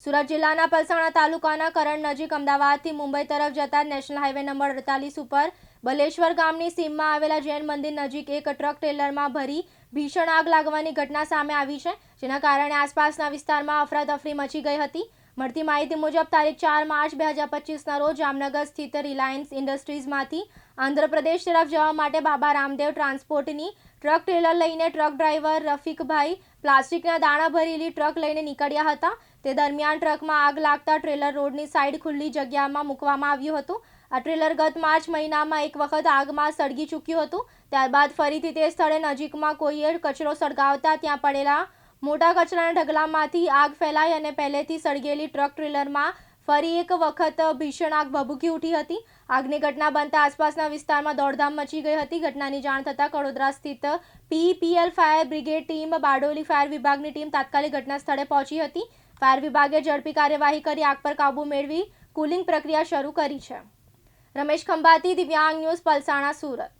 સુરત જિલ્લાના પલસાણા તાલુકાના કરણ નજીક અમદાવાદથી મુંબઈ તરફ જતા નેશનલ હાઈવે નંબર 48 ઉપર બલેશ્વર ગામની સીમમાં આવેલા જૈન મંદિર નજીક એક ટ્રક ટ્રેલરમાં ભરી ભીષણ આગ લાગવાની ઘટના સામે આવી છે, જેના કારણે આસપાસના વિસ્તારમાં અફરાતફરી મચી ગઈ હતી। મળતી માહિતી મુજબ તારીખ 4 માર્ચ 2025ના રોજ જામનગર સ્થિત રિલાયન્સ ઇન્ડસ્ટ્રીઝમાંથી આંધ્રપ્રદેશ તરફ જવા માટે બાબા રામદેવ ટ્રાન્સપોર્ટની ટ્રક ટ્રેલર લઈને ટ્રક ડ્રાઈવર રફીકભાઈ પ્લાસ્ટિકના દાણા ભરેલી ટ્રક લઈને નીકળ્યા હતા। તે દરમિયાન ટ્રકમાં આગ લાગતા ટ્રેલર રોડની સાઈડ ખુલ્લી જગ્યામાં મૂકવામાં આવ્યું હતું। આ ટ્રેલર ગત માર્ચ મહિનામાં એક વખત આગમાં સળગી ચૂક્યું હતું। ત્યારબાદ ફરીથી તે સ્થળે નજીકમાં કોઈએ કચરો સળગાવતા ત્યાં પડેલા મોટા કચરાના ઢગલામાંથી આગ ફેલાઈ અને પહેલેથી સળગેલી ટ્રક ટ્રેલરમાં ફરી એક વખત ભીષણ આગ ભભૂકી ઉઠી હતી। આગની ઘટના બનતા આસપાસના વિસ્તારમાં દોડધામ મચી ગઈ હતી। ઘટનાની જાણ થતાં કડોદરા સ્થિત PPL fire brigade team, Bardoli fire વિભાગની ટીમ તાત્કાલિક ઘટના સ્થળે પહોંચી હતી। ફાયર વિભાગે ઝડપી કાર્યવાહી કરી આગ પર કાબૂ મેળવી કુલિંગ પ્રક્રિયા શરૂ કરી છે। રમેશ ખંભાતી, દિવ્યાંગ ન્યૂઝ, પલસાણા, સુરત।